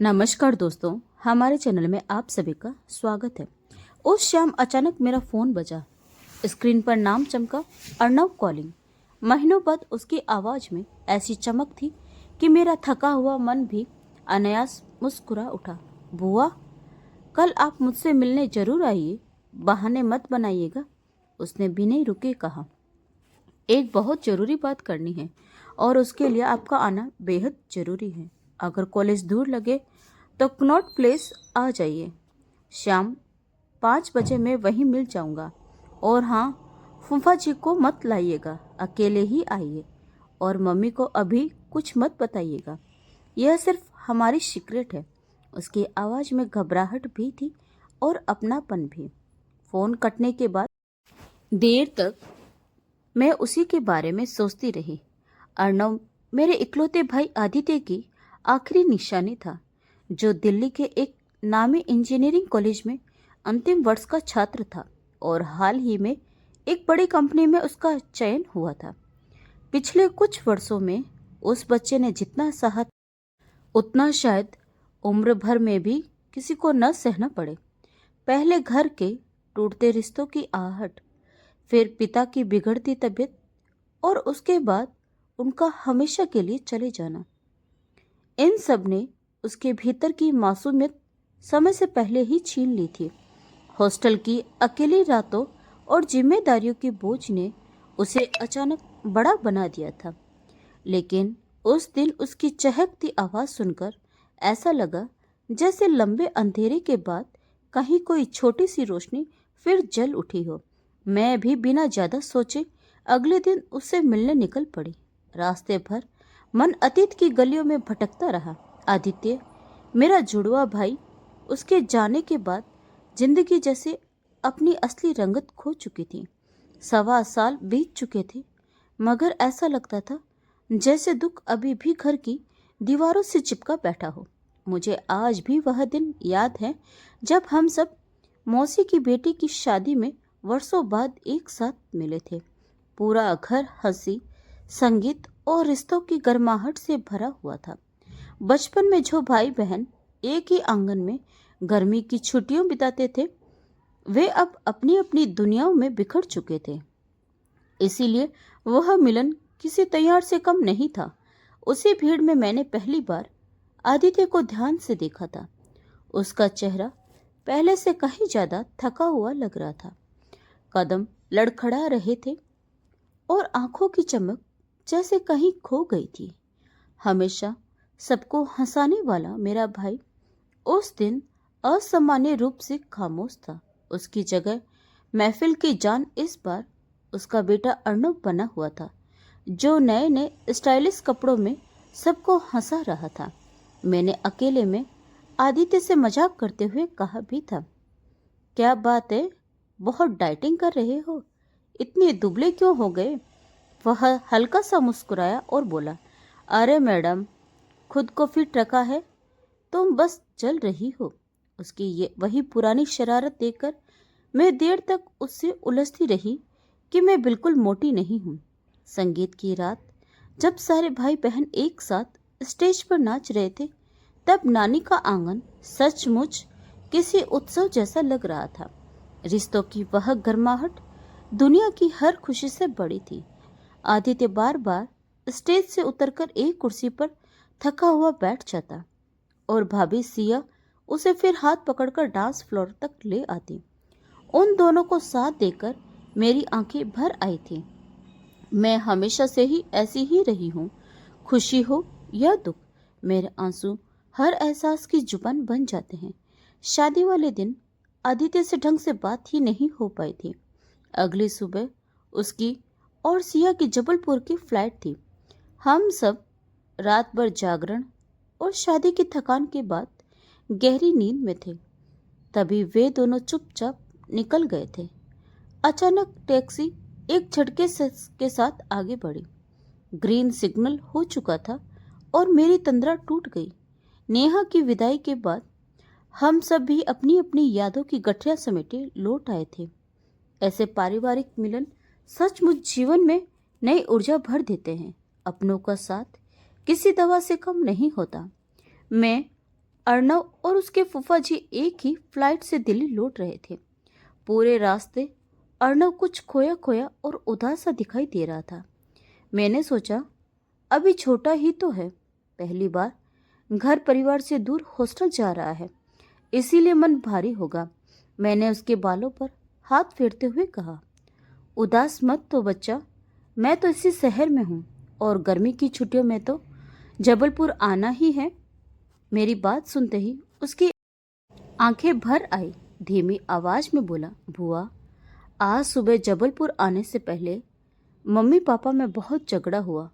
नमस्कार दोस्तों, हमारे चैनल में आप सभी का स्वागत है। उस शाम अचानक मेरा फ़ोन बजा। स्क्रीन पर नाम चमका, अर्णव कॉलिंग। महीनों बाद उसकी आवाज़ में ऐसी चमक थी कि मेरा थका हुआ मन भी अनायास मुस्कुरा उठा। बुआ, कल आप मुझसे मिलने जरूर आइए, बहाने मत बनाइएगा, उसने बिना रुके कहा। एक बहुत ज़रूरी बात करनी है और उसके लिए आपका आना बेहद ज़रूरी है। अगर कॉलेज दूर लगे तो कनॉट प्लेस आ जाइए। शाम 5 बजे मैं वहीं मिल जाऊंगा। और हाँ, फूफा जी को मत लाइएगा, अकेले ही आइए। और मम्मी को अभी कुछ मत बताइएगा, यह सिर्फ हमारी सीक्रेट है। उसकी आवाज़ में घबराहट भी थी और अपनापन भी। फ़ोन कटने के बाद देर तक मैं उसी के बारे में सोचती रही। अर्णव मेरे इकलौते भाई आदित्य की आखिरी निशानी था, जो दिल्ली के एक नामी इंजीनियरिंग कॉलेज में अंतिम वर्ष का छात्र था और हाल ही में एक बड़ी कंपनी में उसका चयन हुआ था। पिछले कुछ वर्षों में उस बच्चे ने जितना सहा उतना शायद उम्र भर में भी किसी को न सहना पड़े। पहले घर के टूटते रिश्तों की आहट, फिर पिता की बिगड़ती तबीयत और उसके बाद उनका हमेशा के लिए चले जाना। इन सब ने उसके भीतर की मासूमियत समय से पहले ही छीन ली थी। हॉस्टल की अकेली रातों और जिम्मेदारियों के बोझ ने उसे अचानक बड़ा बना दिया था। लेकिन उस दिन उसकी चहकती आवाज़ सुनकर ऐसा लगा जैसे लंबे अंधेरे के बाद कहीं कोई छोटी सी रोशनी फिर जल उठी हो। मैं भी बिना ज़्यादा सोचे अगले दिन उससे मिलने निकल पड़ी। रास्ते भर मन अतीत की गलियों में भटकता रहा। आदित्य, मेरा जुड़वा भाई, उसके जाने के बाद जिंदगी जैसे अपनी असली रंगत खो चुकी थी। 1.25 साल बीत चुके थे, मगर ऐसा लगता था जैसे दुख अभी भी घर की दीवारों से चिपका बैठा हो। मुझे आज भी वह दिन याद है जब हम सब मौसी की बेटी की शादी में वर्षों बाद एक साथ मिले थे। पूरा घर हंसी, संगीत और रिश्तों की गर्माहट से भरा हुआ था। बचपन में जो भाई बहन एक ही आंगन में गर्मी की छुट्टियों बिताते थे, वे अब अपनी अपनी दुनियाओं में बिखर चुके थे। इसीलिए वह मिलन किसी तैयार से कम नहीं था। उसी भीड़ में मैंने पहली बार आदित्य को ध्यान से देखा था। उसका चेहरा पहले से कहीं ज्यादा थका हुआ लग रहा था। कदम लड़खड़ा रहे थे और आंखों की चमक जैसे कहीं खो गई थी। हमेशा सबको हंसाने वाला मेरा भाई उस दिन असामान्य रूप से खामोश था। उसकी जगह महफिल की जान इस बार उसका बेटा अर्णव बना हुआ था, जो नए नए स्टाइलिश कपड़ों में सबको हंसा रहा था। मैंने अकेले में आदित्य से मजाक करते हुए कहा भी था, क्या बात है, बहुत डाइटिंग कर रहे हो, इतने दुबले क्यों हो गए? वह हल्का सा मुस्कुराया और बोला, अरे मैडम, खुद को फिट रखा है, तुम बस चल रही हो। उसकी ये वही पुरानी शरारत देखकर मैं देर तक उससे उलझती रही कि मैं बिल्कुल मोटी नहीं हूँ। संगीत की रात, जब सारे भाई बहन एक साथ स्टेज पर नाच रहे थे, तब नानी का आंगन सचमुच किसी उत्सव जैसा लग रहा था। रिश्तों की वह गर्माहट दुनिया की हर खुशी से बड़ी थी। आदित्य बार बार स्टेज से उतरकर एक कुर्सी पर थका हुआ बैठ जाता और भाभी सिया उसे फिर हाथ पकड़कर डांस फ्लोर तक ले आती। उन दोनों को साथ देकर मेरी आंखें भर आई थी। मैं हमेशा से ही ऐसी ही रही हूँ, खुशी हो या दुख, मेरे आंसू हर एहसास की जुबान बन जाते हैं। शादी वाले दिन आदित्य से ढंग से बात ही नहीं हो पाई थी। अगली सुबह उसकी और सिया की जबलपुर की फ्लाइट थी। हम सब रात भर जागरण और शादी की थकान के बाद गहरी नींद में थे। तभी वे दोनों चुपचाप निकल गए थे। अचानक टैक्सी एक झटके के साथ आगे बढ़ी। ग्रीन सिग्नल हो चुका था और मेरी तंद्रा टूट गई। नेहा की विदाई के बाद हम सब भी अपनी अपनी यादों की गठरियां समेटे लौट आए थे। ऐसे पारिवारिक मिलन सचमुच जीवन में नई ऊर्जा भर देते हैं। अपनों का साथ किसी दवा से कम नहीं होता। मैं अर्णव और उसके फूफा जी एक ही फ्लाइट से दिल्ली लौट रहे थे। पूरे रास्ते अर्णव कुछ खोया खोया और उदास सा दिखाई दे रहा था। मैंने सोचा, अभी छोटा ही तो है, पहली बार घर परिवार से दूर हॉस्टल जा रहा है, इसीलिए मन भारी होगा। मैंने उसके बालों पर हाथ फेरते हुए कहा, उदास मत तो बच्चा, मैं तो इसी शहर में हूँ और गर्मी की छुट्टियों में तो जबलपुर आना ही है। मेरी बात सुनते ही उसकी आंखें भर आई। धीमी आवाज में बोला, बुआ, आज सुबह जबलपुर आने से पहले मम्मी पापा में बहुत झगड़ा हुआ।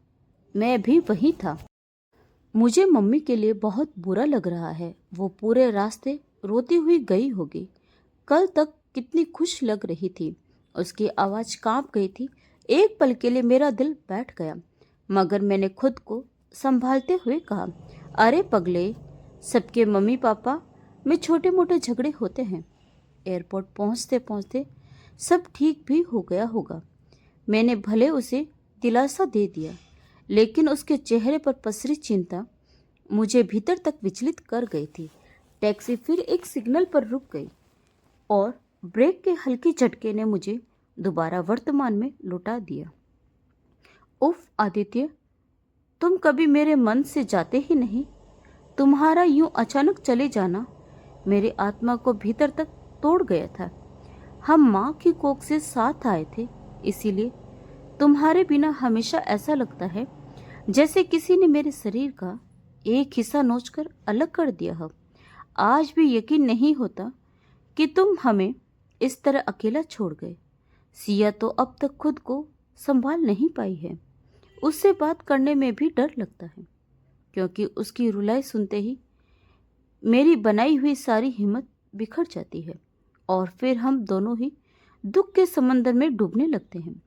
मैं भी वहीं था। मुझे मम्मी के लिए बहुत बुरा लग रहा है। वो पूरे रास्ते रोती हुई गई होगी। कल तक कितनी खुश लग रही थी। उसकी आवाज़ कांप गई थी। एक पल के लिए मेरा दिल बैठ गया, मगर मैंने खुद को संभालते हुए कहा, अरे पगले, सबके मम्मी पापा में छोटे मोटे झगड़े होते हैं। एयरपोर्ट पहुंचते पहुंचते सब ठीक भी हो गया होगा। मैंने भले उसे दिलासा दे दिया, लेकिन उसके चेहरे पर पसरी चिंता मुझे भीतर तक विचलित कर गई थी। टैक्सी फिर एक सिग्नल पर रुक गई और ब्रेक के हल्के झटके ने मुझे दोबारा वर्तमान में लौटा दिया। उफ आदित्य, तुम कभी मेरे मन से जाते ही नहीं। तुम्हारा यूं अचानक चले जाना मेरी आत्मा को भीतर तक तोड़ गया था। हम माँ की कोख से साथ आए थे, इसीलिए तुम्हारे बिना हमेशा ऐसा लगता है जैसे किसी ने मेरे शरीर का एक हिस्सा नोचकर अलग कर दिया हो। आज भी यकीन नहीं होता कि तुम हमें इस तरह अकेला छोड़ गए। सिया तो अब तक खुद को संभाल नहीं पाई है। उससे बात करने में भी डर लगता है, क्योंकि उसकी रुलाई सुनते ही मेरी बनाई हुई सारी हिम्मत बिखर जाती है और फिर हम दोनों ही दुख के समंदर में डूबने लगते हैं।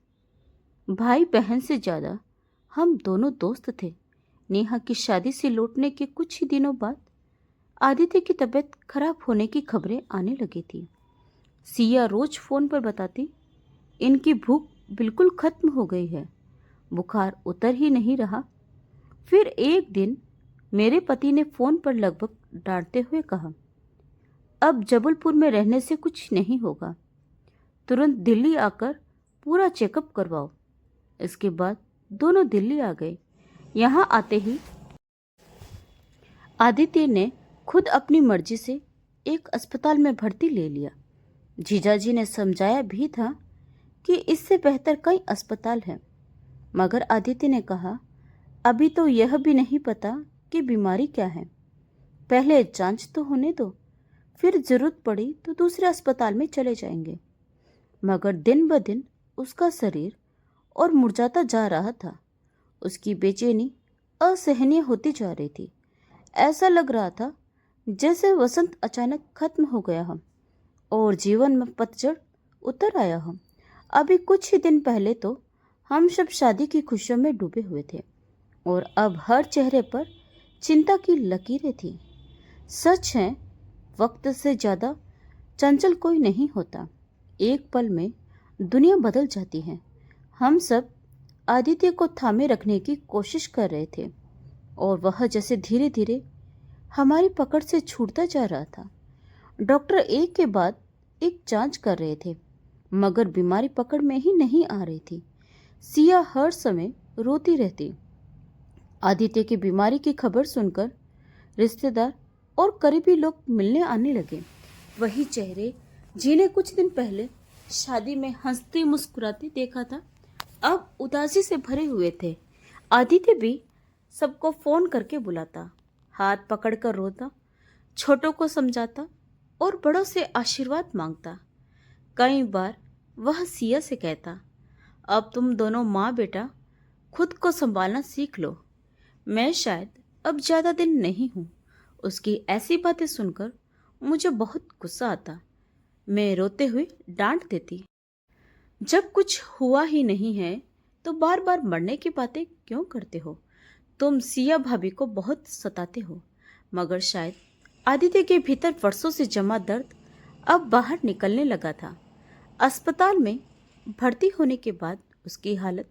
भाई बहन से ज़्यादा हम दोनों दोस्त थे। नेहा की शादी से लौटने के कुछ ही दिनों बाद आदित्य की तबीयत खराब होने की खबरें आने लगी थी। सिया रोज फोन पर बताती, इनकी भूख बिल्कुल खत्म हो गई है, बुखार उतर ही नहीं रहा। फिर एक दिन मेरे पति ने फोन पर लगभग डांटते हुए कहा, अब जबलपुर में रहने से कुछ नहीं होगा, तुरंत दिल्ली आकर पूरा चेकअप करवाओ। इसके बाद दोनों दिल्ली आ गए। यहाँ आते ही आदित्य ने खुद अपनी मर्जी से एक अस्पताल में भर्ती ले लिया। जीजाजी ने समझाया भी था कि इससे बेहतर कई अस्पताल हैं, मगर आदित्य ने कहा, अभी तो यह भी नहीं पता कि बीमारी क्या है, पहले जांच तो होने दो, फिर जरूरत पड़ी तो दूसरे अस्पताल में चले जाएंगे। मगर दिन ब दिन उसका शरीर और मुरझाता जा रहा था। उसकी बेचैनी असहनीय होती जा रही थी। ऐसा लग रहा था जैसे वसंत अचानक खत्म हो गया हो और जीवन में पतझड़ उतर आया हो। अभी कुछ ही दिन पहले तो हम सब शादी की खुशियों में डूबे हुए थे और अब हर चेहरे पर चिंता की लकीरें थी। सच है, वक्त से ज़्यादा चंचल कोई नहीं होता। एक पल में दुनिया बदल जाती है। हम सब आदित्य को थामे रखने की कोशिश कर रहे थे और वह जैसे धीरे धीरे हमारी पकड़ से छूटता जा रहा था। डॉक्टर एक के बाद एक जांच कर रहे थे, मगर बीमारी पकड़ में ही नहीं आ रही थी। सिया हर समय रोती रहती। आदित्य की बीमारी की खबर सुनकर रिश्तेदार और करीबी लोग मिलने आने लगे। वही चेहरे जिन्हें कुछ दिन पहले शादी में हंसते मुस्कुराते देखा था, अब उदासी से भरे हुए थे। आदित्य भी सबको फोन करके बुलाता, हाथ पकड़कर रोता, छोटों को समझाता और बड़ों से आशीर्वाद मांगता। कई बार वह सिया से कहता, अब तुम दोनों माँ बेटा खुद को संभालना सीख लो, मैं शायद अब ज़्यादा दिन नहीं हूँ। उसकी ऐसी बातें सुनकर मुझे बहुत गुस्सा आता। मैं रोते हुए डांट देती, जब कुछ हुआ ही नहीं है तो बार बार मरने की बातें क्यों करते हो? तुम सिया भाभी को बहुत सताते हो। मगर शायद आदित्य के भीतर वर्षों से जमा दर्द अब बाहर निकलने लगा था। अस्पताल में भर्ती होने के बाद उसकी हालत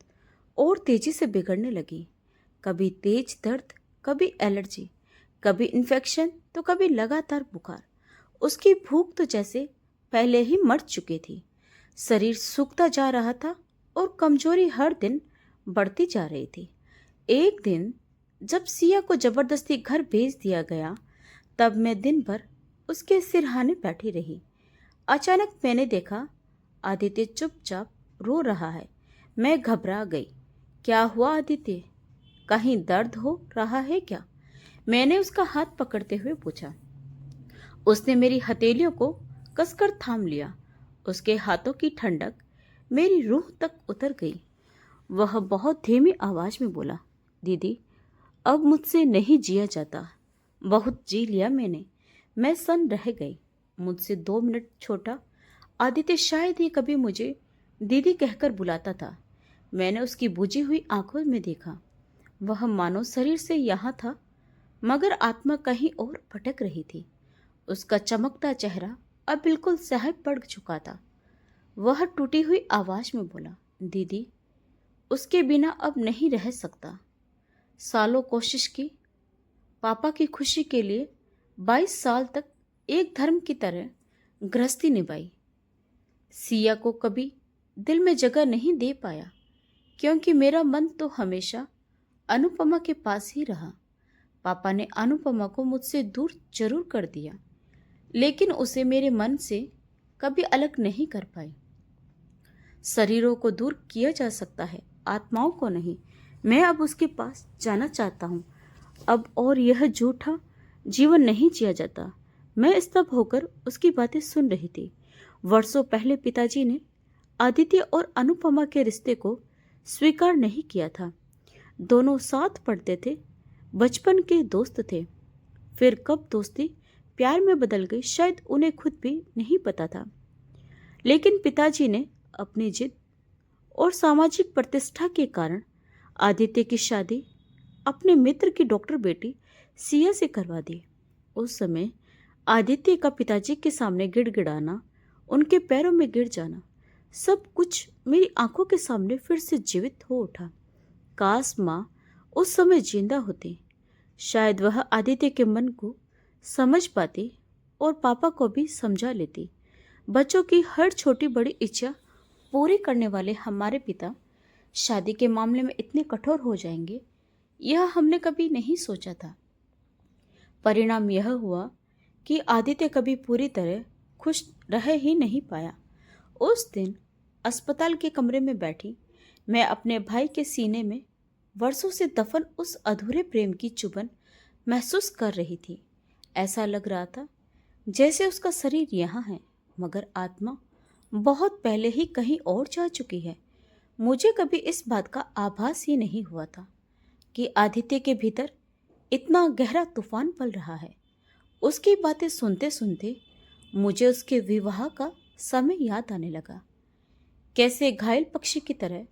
और तेजी से बिगड़ने लगी। कभी तेज दर्द, कभी एलर्जी, कभी इन्फेक्शन तो कभी लगातार बुखार। उसकी भूख तो जैसे पहले ही मर चुकी थी। शरीर सूखता जा रहा था और कमजोरी हर दिन बढ़ती जा रही थी। एक दिन जब सिया को जबरदस्ती घर भेज दिया गया, तब मैं दिन भर उसके सिरहाने बैठी रही। अचानक मैंने देखा आदित्य चुपचाप रो रहा है। मैं घबरा गई। क्या हुआ आदित्य? कहीं दर्द हो रहा है क्या? मैंने उसका हाथ पकड़ते हुए पूछा। उसने मेरी हथेलियों को कसकर थाम लिया। उसके हाथों की ठंडक मेरी रूह तक उतर गई। वह बहुत धीमी आवाज में बोला, दीदी, अब मुझसे नहीं जिया जाता। बहुत जी लिया मैंने। मैं सन्न रह गई। मुझसे 2 मिनट छोटा आदित्य शायद ही कभी मुझे दीदी कहकर बुलाता था। मैंने उसकी बुझी हुई आंखों में देखा। वह मानो शरीर से यहाँ था, मगर आत्मा कहीं और भटक रही थी। उसका चमकता चेहरा अब बिल्कुल साहब पड़ चुका था। वह टूटी हुई आवाज में बोला, दीदी, उसके बिना अब नहीं रह सकता। सालों कोशिश की, पापा की खुशी के लिए 22 साल तक एक धर्म की तरह गृहस्थी निभाई। सिया को कभी दिल में जगह नहीं दे पाया, क्योंकि मेरा मन तो हमेशा अनुपमा के पास ही रहा। पापा ने अनुपमा को मुझसे दूर जरूर कर दिया, लेकिन उसे मेरे मन से कभी अलग नहीं कर पाई। शरीरों को दूर किया जा सकता है, आत्माओं को नहीं। मैं अब उसके पास जाना चाहता हूँ। अब और यह झूठा जीवन नहीं जिया जाता। मैं स्तब्ध होकर उसकी बातें सुन रही थी। वर्षों पहले पिताजी ने आदित्य और अनुपमा के रिश्ते को स्वीकार नहीं किया था। दोनों साथ पढ़ते थे, बचपन के दोस्त थे। फिर कब दोस्ती प्यार में बदल गई, शायद उन्हें खुद भी नहीं पता था। लेकिन पिताजी ने अपनी जिद और सामाजिक प्रतिष्ठा के कारण आदित्य की शादी अपने मित्र की डॉक्टर बेटी सिया से करवा दी। उस समय आदित्य का पिताजी के सामने गिड़गिड़ाना, उनके पैरों में गिर जाना, सब कुछ मेरी आंखों के सामने फिर से जीवित हो उठा। काश माँ उस समय जिंदा होती। शायद वह आदित्य के मन को समझ पाती और पापा को भी समझा लेती। बच्चों की हर छोटी बड़ी इच्छा पूरी करने वाले हमारे पिता शादी के मामले में इतने कठोर हो जाएंगे, यह हमने कभी नहीं सोचा था। परिणाम यह हुआ कि आदित्य कभी पूरी तरह खुश रह ही नहीं पाया। उस दिन अस्पताल के कमरे में बैठी मैं अपने भाई के सीने में वर्षों से दफन उस अधूरे प्रेम की चुभन महसूस कर रही थी। ऐसा लग रहा था जैसे उसका शरीर यहाँ है, मगर आत्मा बहुत पहले ही कहीं और जा चुकी है। मुझे कभी इस बात का आभास ही नहीं हुआ था कि आदित्य के भीतर इतना गहरा तूफान पल रहा है। उसकी बातें सुनते सुनते मुझे उसके विवाह का समय याद आने लगा। कैसे घायल पक्षी की तरह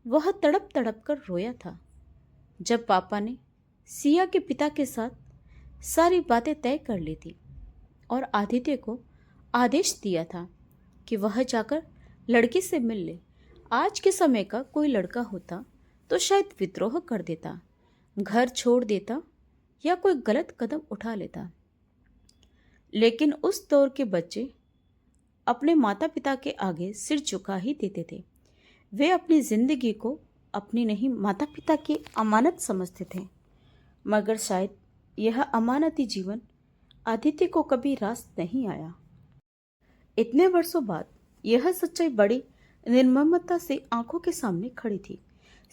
वह तड़प तड़प कर रोया था जब पापा ने सिया के पिता के साथ सारी बातें तय कर ली थी और आदित्य को आदेश दिया था कि वह जाकर लड़की से मिल ले। आज के समय का कोई लड़का होता तो शायद विद्रोह कर देता, घर छोड़ देता या कोई गलत कदम उठा लेता। लेकिन उस दौर के बच्चे अपने माता पिता के आगे सिर झुका ही देते थे। वे अपनी जिंदगी को अपनी नहीं, माता पिता की अमानत समझते थे। मगर शायद यह अमानती जीवन आदित्य को कभी रास नहीं आया। इतने वर्षों बाद यह सच्चाई बड़ी निर्ममता से आंखों के सामने खड़ी थी।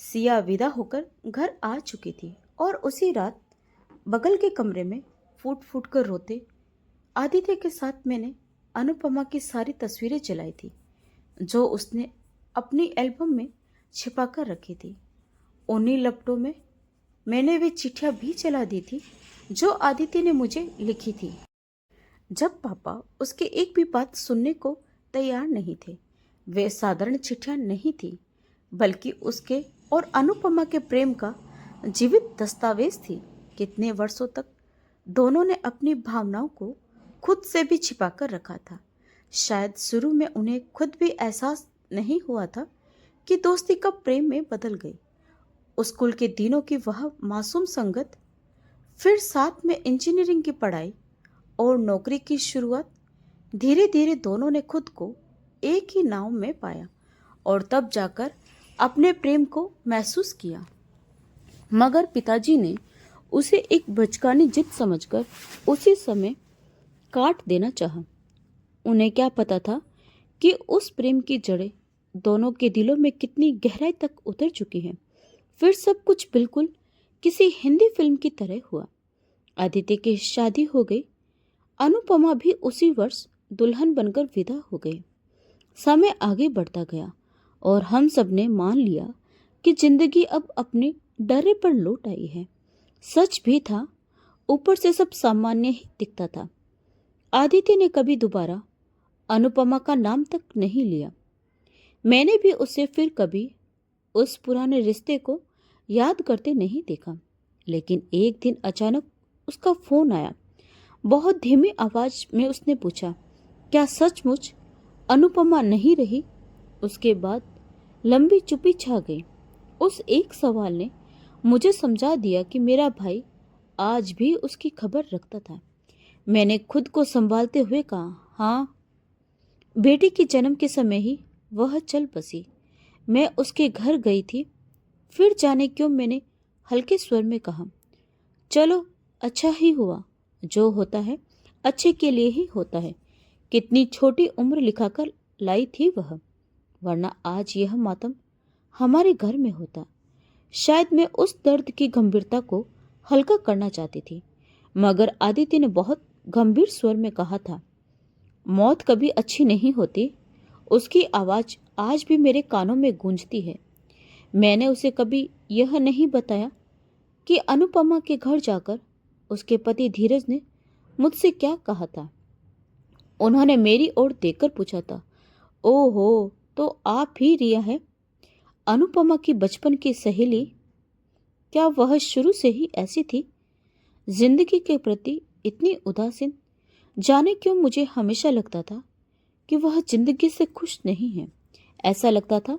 सिया विदा होकर घर आ चुकी थी और उसी रात बगल के कमरे में फूट फूट कर रोते आदित्य के साथ मैंने अनुपमा की सारी तस्वीरें जलाई थी, जो उसने अपनी एल्बम में छिपा कर रखी थी। उन्हीं लपटों में मैंने वे चिट्ठियां भी जला दी थी जो आदित्य ने मुझे लिखी थी। जब पापा उसकी एक भी बात सुनने को तैयार नहीं थे। वे साधारण चिट्ठियां नहीं थी, बल्कि उसके और अनुपमा के प्रेम का जीवित दस्तावेज थी। कितने वर्षों तक दोनों ने अपनी भावनाओं को खुद से भी छिपा कर रखा था। शायद शुरू में उन्हें खुद भी एहसास नहीं हुआ था कि दोस्ती कब प्रेम में बदल गई। स्कूल के दिनों की वह मासूम संगत फिर साथ में इंजीनियरिंग की पढ़ाई और नौकरी की शुरुआत। धीरे धीरे दोनों ने खुद को एक ही नाव में पाया और तब जाकर अपने प्रेम को महसूस किया। मगर पिताजी ने उसे एक बचकानी जिद समझकर उसी समय काट देना चाहा। उन्हें क्या पता था कि उस प्रेम की जड़ें दोनों के दिलों में कितनी गहराई तक उतर चुकी हैं। फिर सब कुछ बिल्कुल किसी हिंदी फिल्म की तरह हुआ। आदित्य की शादी हो गई। अनुपमा भी उसी वर्ष दुल्हन बनकर विदा हो गई। समय आगे बढ़ता गया और हम सब ने मान लिया कि जिंदगी अब अपने डरे पर लौट आई है। सच भी था, ऊपर से सब सामान्य ही दिखता था। आदित्य ने कभी दोबारा अनुपमा का नाम तक नहीं लिया। मैंने भी उसे फिर कभी उस पुराने रिश्ते को याद करते नहीं देखा। लेकिन एक दिन अचानक उसका फोन आया। बहुत धीमी आवाज में उसने पूछा, क्या सचमुच अनुपमा नहीं रही? उसके बाद लंबी चुप्पी छा गई। उस एक सवाल ने मुझे समझा दिया कि मेरा भाई आज भी उसकी खबर रखता था। मैंने खुद को संभालते हुए कहा, हाँ। बेटी के जन्म के समय ही वह चल बसी। मैं उसके घर गई थी। फिर जाने क्यों मैंने हल्के स्वर में कहा, चलो अच्छा ही हुआ। जो होता है अच्छे के लिए ही होता है। कितनी छोटी उम्र लिखाकर लाई थी वह, वरना आज यह मातम हमारे घर में होता। शायद मैं उस दर्द की गंभीरता को हल्का करना चाहती थी, मगर आदित्य ने बहुत गंभीर स्वर में कहा था, मौत कभी अच्छी नहीं होती। उसकी आवाज आज भी मेरे कानों में गूंजती है। मैंने उसे कभी यह नहीं बताया कि अनुपमा के घर जाकर उसके पति धीरज ने मुझसे क्या कहा था। उन्होंने मेरी ओर देखकर पूछा था, ओहो, तो आप ही रिया है, अनुपमा की बचपन की सहेली? क्या वह शुरू से ही ऐसी थी, जिंदगी के प्रति इतनी उदासीन? जाने क्यों मुझे हमेशा लगता था कि वह जिंदगी से खुश नहीं है। ऐसा लगता था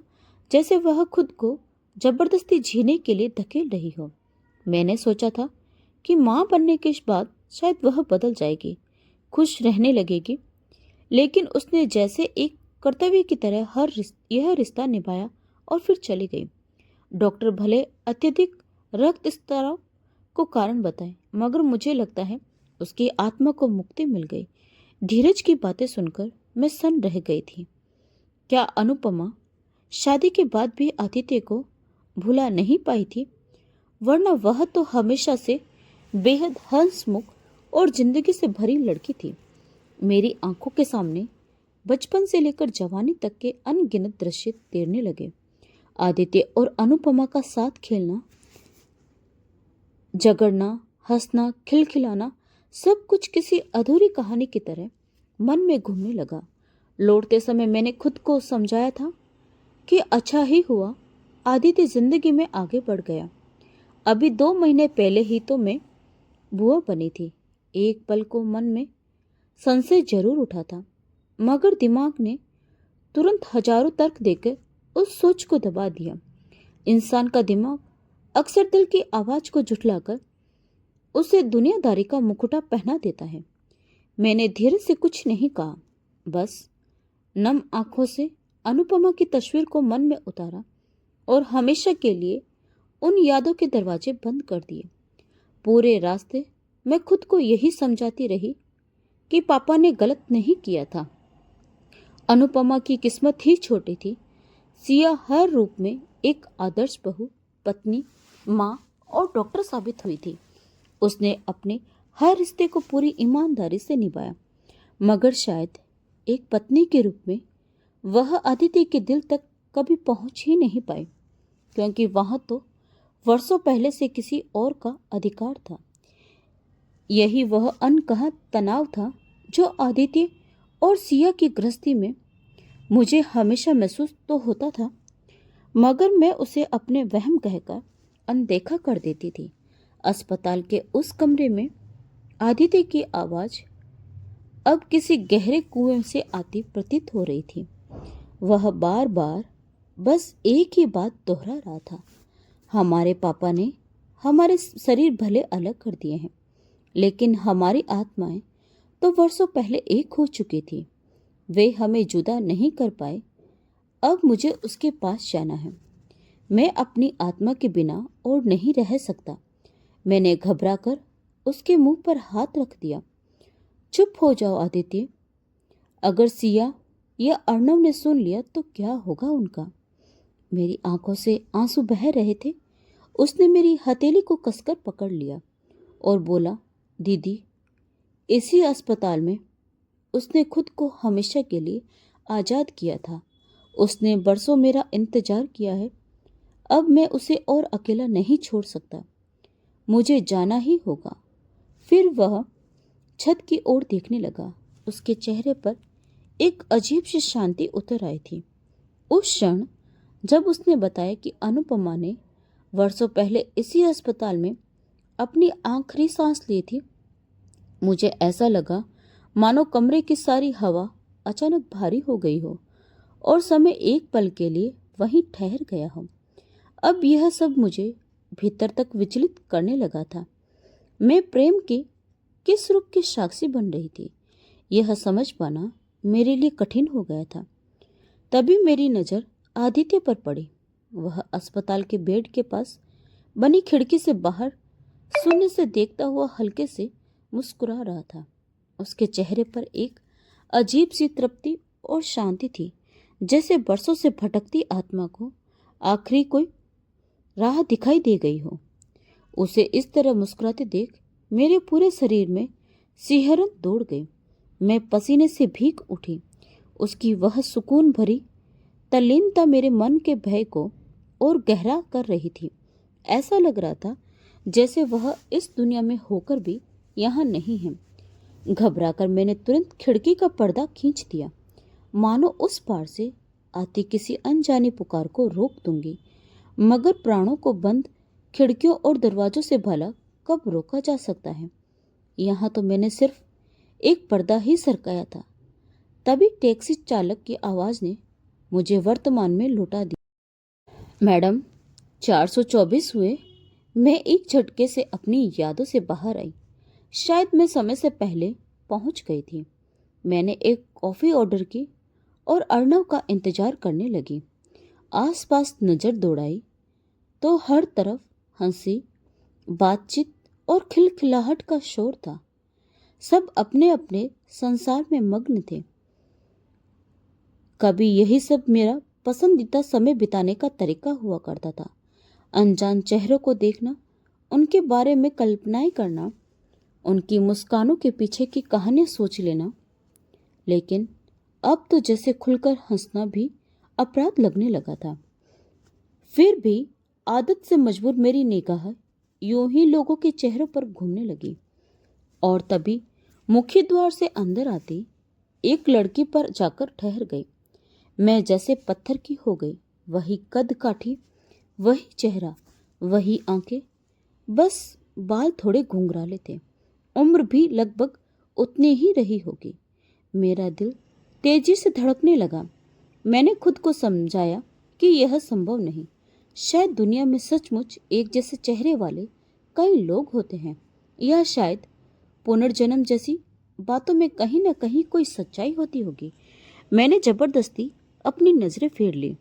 जैसे वह खुद को जबरदस्ती जीने के लिए धकेल रही हो। मैंने सोचा था कि माँ बनने के बाद शायद वह बदल जाएगी, खुश रहने लगेगी। लेकिन उसने जैसे एक कर्तव्य की तरह यह रिश्ता निभाया और फिर चली गई। डॉक्टर भले अत्यधिक रक्तस्राव को कारण बताए, मगर मुझे लगता है उसकी आत्मा को मुक्ति मिल गई। धीरज की बातें सुनकर मैं सन्न रह गई थी। क्या अनुपमा शादी के बाद भी आदित्य को भुला नहीं पाई थी? वरना वह तो हमेशा से बेहद हंसमुख और जिंदगी से भरी लड़की थी। मेरी आंखों के सामने बचपन से लेकर जवानी तक के अनगिनत दृश्य तैरने लगे। आदित्य और अनुपमा का साथ खेलना, झगड़ना, हंसना, खिलखिलाना, सब कुछ किसी अधूरी कहानी की तरह मन में घूमने लगा। लौटते समय मैंने खुद को समझाया था कि अच्छा ही हुआ आदित्य जिंदगी में आगे बढ़ गया। अभी 2 महीने पहले ही तो मैं बुआ बनी थी। एक पल को मन में संशय जरूर उठा था, मगर दिमाग ने तुरंत हजारों तर्क देकर उस सोच को दबा दिया। इंसान का दिमाग अक्सर दिल की आवाज को झुठलाकर उसे दुनियादारी का मुकुटा पहना देता है। मैंने धीरे से कुछ नहीं कहा, बस नम आंखों से अनुपमा की तस्वीर को मन में उतारा और हमेशा के लिए उन यादों के दरवाजे बंद कर दिए। पूरे रास्ते मैं खुद को यही समझाती रही कि पापा ने गलत नहीं किया था। अनुपमा की किस्मत ही छोटी थी। सिया हर रूप में एक आदर्श बहू, पत्नी, माँ और डॉक्टर साबित हुई थी। उसने अपने हर रिश्ते को पूरी ईमानदारी से निभाया, मगर शायद एक पत्नी के रूप में वह आदित्य के दिल तक कभी पहुंच ही नहीं पाई, क्योंकि वहां तो वर्षों पहले से किसी और का अधिकार था। यही वह अनकहा तनाव था जो आदित्य और सिया की गृहस्थी में मुझे हमेशा महसूस तो होता था, मगर मैं उसे अपने वहम कहकर अनदेखा कर देती थी। अस्पताल के उस कमरे में आदित्य की आवाज अब किसी गहरे कुएं से आती प्रतीत हो रही थी। वह बार बार बस एक ही बात दोहरा रहा था, हमारे पापा ने हमारे शरीर भले अलग कर दिए हैं, लेकिन हमारी आत्माएं तो वर्षों पहले एक हो चुकी थी। वे हमें जुदा नहीं कर पाए। अब मुझे उसके पास जाना है। मैं अपनी आत्मा के बिना और नहीं रह सकता। मैंने घबरा कर उसके मुंह पर हाथ रख दिया। चुप हो जाओ आदित्य। अगर सिया या अर्णव ने सुन लिया तो क्या होगा उनका। मेरी आंखों से आंसू बह रहे थे। उसने मेरी हथेली को कसकर पकड़ लिया और बोला, दीदी, इसी अस्पताल में उसने खुद को हमेशा के लिए आज़ाद किया था। उसने बरसों मेरा इंतजार किया है। अब मैं उसे और अकेला नहीं छोड़ सकता। मुझे जाना ही होगा। फिर वह छत की ओर देखने लगा। उसके चेहरे पर एक अजीब सी शांति उतर आई थी। उस क्षण जब उसने बताया कि अनुपमा ने वर्षों पहले इसी अस्पताल में अपनी आखिरी सांस ली थी, मुझे ऐसा लगा मानो कमरे की सारी हवा अचानक भारी हो गई हो और समय एक पल के लिए वहीं ठहर गया हो। अब यह सब मुझे भीतर तक विचलित करने लगा था। मैं प्रेम की किस रूप की साक्षी बन रही थी, यह समझ पाना मेरे लिए कठिन हो गया था। तभी मेरी नज़र आदित्य पर पड़ी। वह अस्पताल के बेड के पास बनी खिड़की से बाहर शून्य से देखता हुआ हल्के से मुस्कुरा रहा था। उसके चेहरे पर एक अजीब सी तृप्ति और शांति थी, जैसे बरसों से भटकती आत्मा को आखिरी कोई राह दिखाई दे गई हो। उसे इस तरह मुस्कुराते देख मेरे पूरे शरीर में सिहरन दौड़ गई। मैं पसीने से भीग उठी। उसकी वह सुकून भरी तल्लीनता मेरे मन के भय को और गहरा कर रही थी। ऐसा लग रहा था जैसे वह इस दुनिया में होकर भी यहाँ नहीं है। घबराकर मैंने तुरंत खिड़की का पर्दा खींच दिया, मानो उस पार से आती किसी अनजानी पुकार को रोक दूंगी। मगर प्राणों को बंद खिड़कियों और दरवाजों से भला कब रोका जा सकता है। यहाँ तो मैंने सिर्फ एक पर्दा ही सरकाया था। तभी टैक्सी चालक की आवाज़ ने मुझे वर्तमान में लौटा दिया। मैडम, 424 हुए। मैं एक झटके से अपनी यादों से बाहर आई। शायद मैं समय से पहले पहुंच गई थी। मैंने एक कॉफ़ी ऑर्डर की और अर्णव का इंतजार करने लगी। आसपास नज़र दौड़ाई तो हर तरफ हंसी, बातचीत और खिलखिलाहट का शोर था। सब अपने अपने संसार में मग्न थे। कभी यही सब मेरा पसंदीदा समय बिताने का तरीका हुआ करता था। अनजान चेहरों को देखना, उनके बारे में कल्पनाएं करना, उनकी मुस्कानों के पीछे की कहानियां सोच लेना। लेकिन अब तो जैसे खुलकर हंसना भी अपराध लगने लगा था। फिर भी आदत से मजबूर मेरी निगाह यूं ही लोगों के चेहरों पर घूमने लगी और तभी मुख्य द्वार से अंदर आती एक लड़की पर जाकर ठहर गई। मैं जैसे पत्थर की हो गई। वही कद काठी, वही चेहरा, वही आंखें, बस बाल थोड़े घुंघराले थे। उम्र भी लगभग उतनी ही रही होगी। मेरा दिल तेजी से धड़कने लगा। मैंने खुद को समझाया कि यह संभव नहीं। शायद दुनिया में सचमुच एक जैसे चेहरे वाले कई लोग होते हैं, या शायद पुनर्जन्म जैसी बातों में कहीं न कहीं कोई सच्चाई होती होगी। मैंने जबरदस्ती अपनी नज़रें फेर ली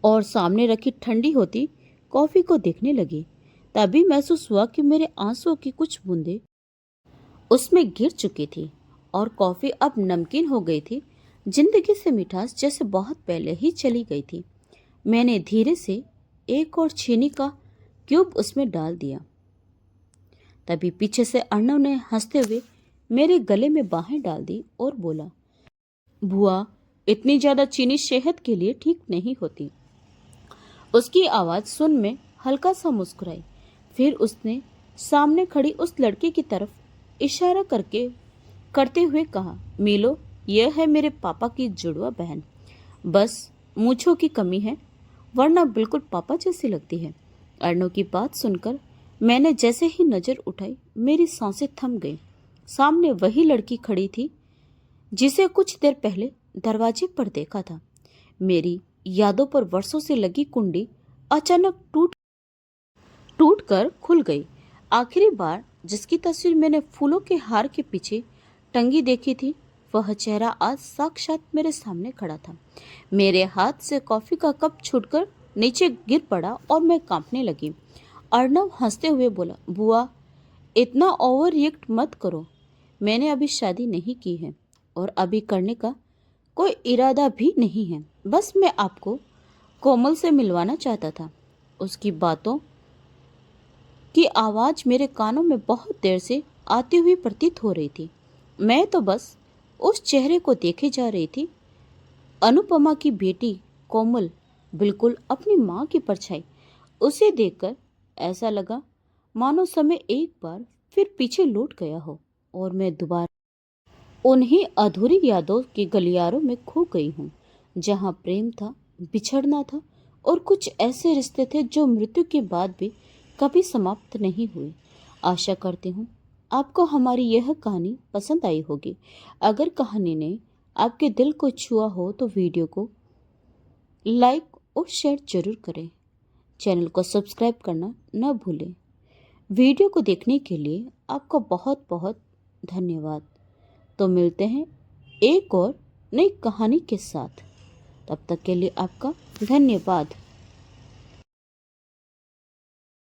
और सामने रखी ठंडी होती कॉफ़ी को देखने लगी। तभी महसूस हुआ कि मेरे आंसुओं की कुछ बूंदें उसमें गिर चुकी थी और कॉफ़ी अब नमकीन हो गई थी। जिंदगी से मिठास जैसे बहुत पहले ही चली गई थी। मैंने धीरे से एक और चीनी का क्यूब उसमें डाल दिया। तभी पीछे से अर्णव ने हंसते हुए मेरे गले में बाहें डाल दी और बोला, बुआ, इतनी ज़्यादा चीनी सेहत के लिए ठीक नहीं होती। उसकी आवाज़ सुन मैं हल्का सा मुस्कुराई। फिर उसने सामने खड़ी उस लड़की की तरफ इशारा करते हुए कहा, मीलो, यह है मेरे पापा की जुड़वा बहन। बस मूंछों की कमी है, वरना बिल्कुल पापा जैसी लगती है। अर्णव की बात सुनकर मैंने जैसे ही नज़र उठाई, मेरी सांसें थम गईं। सामने वही लड़की खड़ी थी जिसे कुछ देर पहले दरवाजे पर देखा था। मेरी यादों पर वर्षों से लगी कुंडी अचानक टूट टूटकर खुल गई। आखिरी बार जिसकी तस्वीर मैंने फूलों के हार के पीछे टंगी देखी थी, वह चेहरा आज साक्षात मेरे सामने खड़ा था। मेरे हाथ से कॉफी का कप छूटकर नीचे गिर पड़ा और मैं कांपने लगी। अर्णव हंसते हुए बोला, बुआ, इतना ओवर रिएक्ट मत करो। मैंने अभी शादी नहीं की है और अभी करने का कोई इरादा भी नहीं है। बस मैं आपको कोमल से मिलवाना चाहता था। उसकी बातों की आवाज़ मेरे कानों में बहुत देर से आती हुई प्रतीत हो रही थी। मैं तो बस उस चेहरे को देखे जा रही थी। अनुपमा की बेटी कोमल, बिल्कुल अपनी माँ की परछाई। उसे देखकर ऐसा लगा मानो समय एक बार फिर पीछे लौट गया हो और मैं दोबारा उन्हीं अधूरी यादों के गलियारों में खो गई हूँ, जहाँ प्रेम था, बिछड़ना था और कुछ ऐसे रिश्ते थे जो मृत्यु के बाद भी कभी समाप्त नहीं हुए। आशा करती हूँ आपको हमारी यह कहानी पसंद आई होगी। अगर कहानी ने आपके दिल को छुआ हो तो वीडियो को लाइक और शेयर जरूर करें। चैनल को सब्सक्राइब करना न भूलें। वीडियो को देखने के लिए आपका बहुत बहुत धन्यवाद। तो मिलते हैं एक और नई कहानी के साथ। तब तक के लिए आपका धन्यवाद।